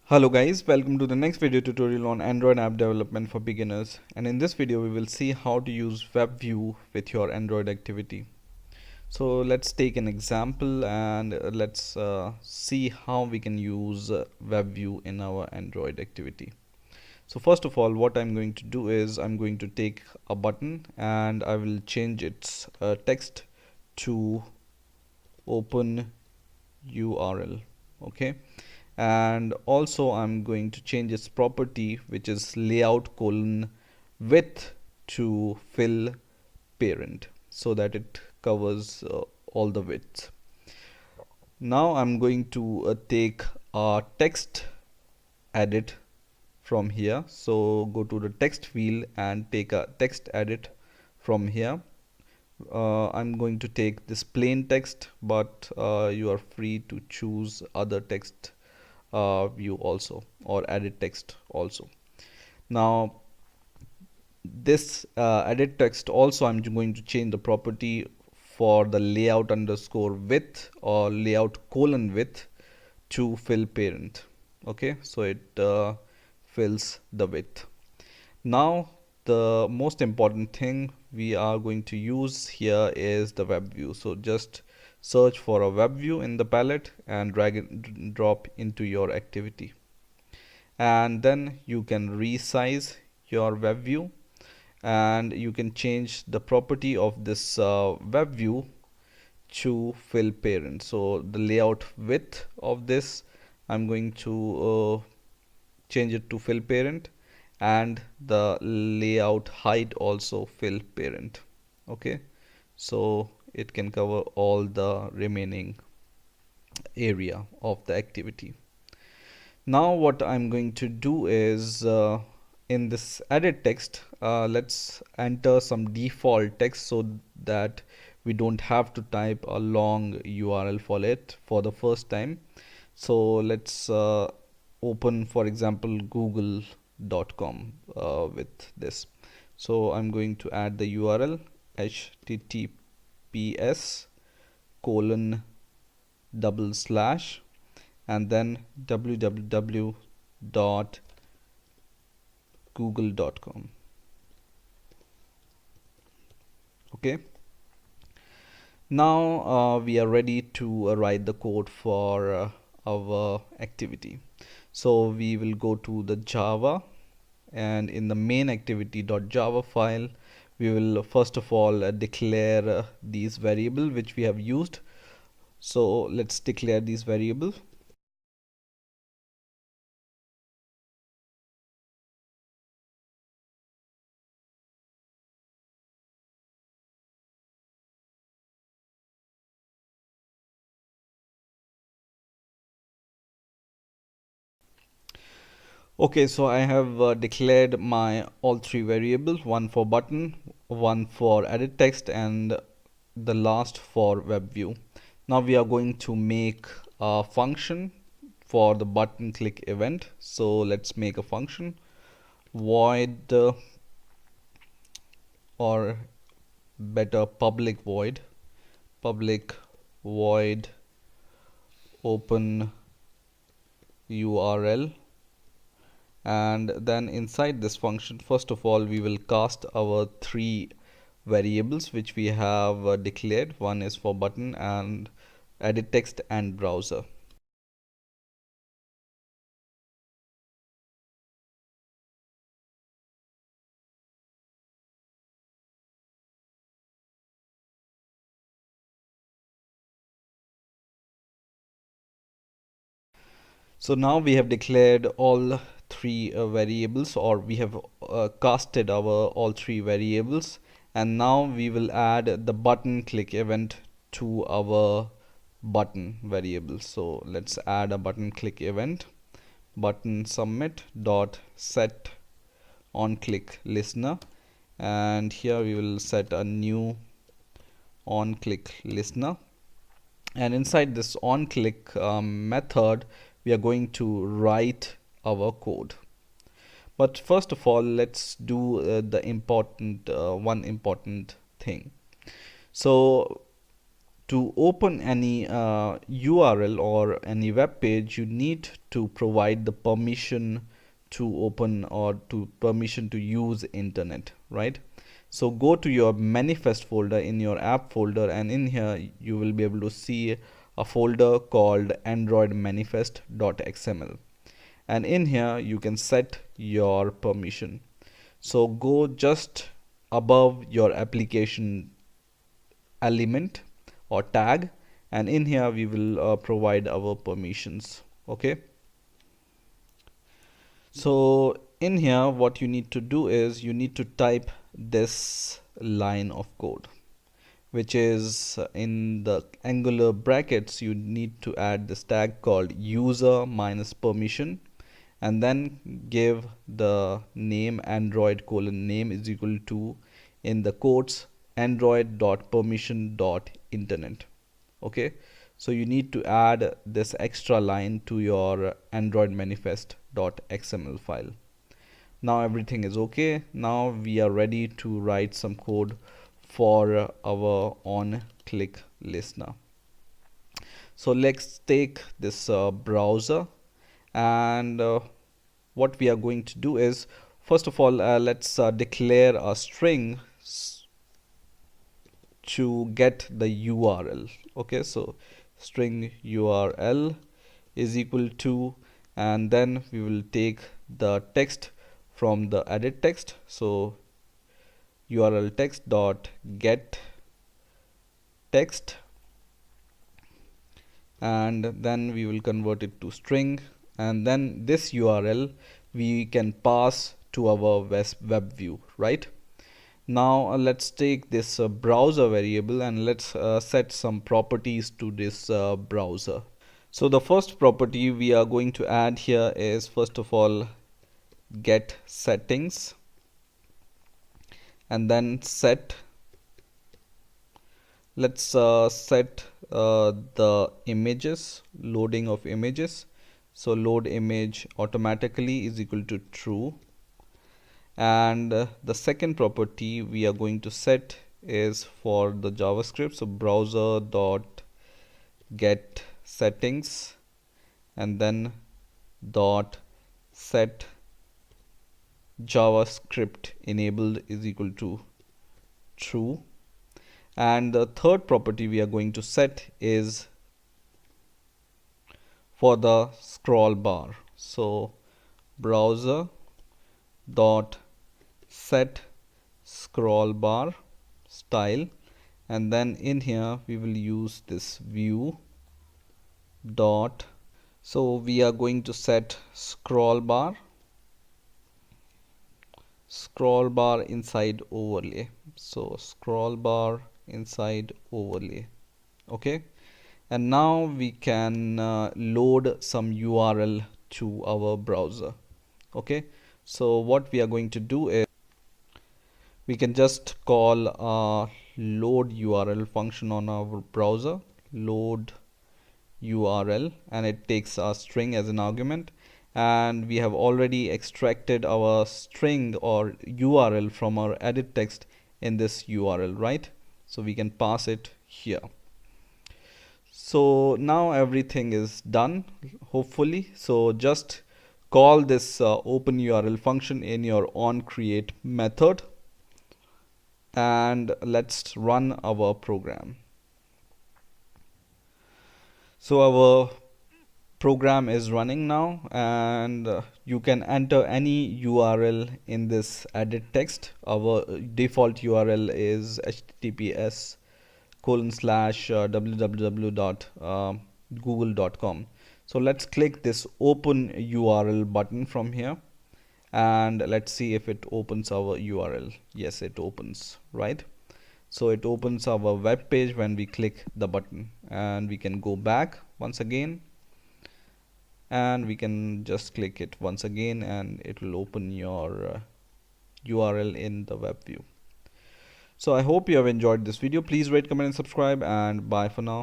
Hello guys, welcome to the next video tutorial on Android app development for beginners, and in this video we will see how to use WebView with your Android activity. So let's take an example and let's see how we can use WebView in our Android activity. So first of all, what I'm going to do is I'm going to take a button and I will change its text to open URL. Okay, and also I'm going to change its property, which is layout colon width, to fill parent, so that it covers all the width. Now I'm going to take a text edit from here. So go to the text field and take a text edit from here. I'm going to take this plain text, but you are free to choose other text view also, or edit text also. Now this edit text also, I'm going to change the property for the layout underscore width or layout colon width to fill parent. Okay, so it fills the width. Now the most important thing we are going to use here is the web view. So just search for a web view in the palette and drag and drop into your activity, and then you can resize your web view and you can change the property of this web view to fill parent. So the layout width of this, I'm going to change it to fill parent, and the layout height also fill parent. Okay, so it can cover all the remaining area of the activity. Now what I'm going to do is in this edit text, let's enter some default text so that we don't have to type a long URL for it for the first time. So let's open, for example, google.com with this. So I'm going to add the URL https:// and then www.google.com. Okay, now we are ready to write the code for our activity. So we will go to the Java, and in the main activity.java file we will first of all declare these variable which we have used. So let's declare these variables. Okay, so I have declared my all three variables, one for button, one for edit text, and the last for web view. Now we are going to make a function for the button click event. So let's make a function void or better public void open URL, and then inside this function, first of all, we will cast our three variables which we have declared. One is for button and edit text and browser. So now we have declared all three variables, or we have casted our all three variables, and now we will add the button click event to our button variable. So let's add a button click event, button submit dot set on click listener, and here we will set a new on click listener, and inside this on click method we are going to write our code. But first of all, let's do the important one important thing. So To open any URL or any web page, you need to provide the permission to open or to permission to use internet, right? So go to your manifest folder in your app folder, and in here you will be able to see a folder called Android manifest.xml, and in here you can set your permission. So go just above your application element or tag, and in here we will provide our permissions. Okay, so in here what you need to do is you need to type this line of code, which is in the angular brackets. You need to add this tag called user minus permission, and then give the name android colon name is equal to, in the quotes, android.permission.internet. Okay, so you need to add this extra line to your android manifest.xml file. Now everything is okay. Now we are ready to write some code for our on click listener. So let's take this browser, and what we are going to do is, first of all, let's declare a string to get the URL. Okay, so string URL is equal to, and then we will take the text from the edit text. So URL text dot get text, and then we will convert it to string, and then this URL we can pass to our web view, right? Now let's take this browser variable, and let's set some properties to this browser. So the first property we are going to add here is, first of all, get settings, and then set, let's set the images, loading of images. So load image automatically is equal to true. And the second property we are going to set is for the JavaScript. So browser dot get settings, and then dot set JavaScript enabled is equal to true. And the third property we are going to set is for the scroll bar. So browser dot set scroll bar style, and then in here we will use this view dot, so we are going to set scroll bar inside overlay. So scroll bar inside overlay. Okay, and now we can load some URL to our browser. Okay, so what we are going to do is we can just call a load URL function on our browser, load URL, and it takes a string as an argument, and we have already extracted our string or URL from our edit text in this URL, right? So we can pass it here. So now everything is done, hopefully. So just call this open URL function in your onCreate method, and let's run our program. So our program is running now, and you can enter any URL in this edit text. Our default URL is https://www.google.com. So let's click this open URL button from here, and let's see if it opens our URL. Yes, it opens, right? So it opens our web page when we click the button, and we can go back once again, and we can just click it once again, and it will open your URL in the web view. So I hope you have enjoyed this video. Please rate, comment and subscribe, and bye for now.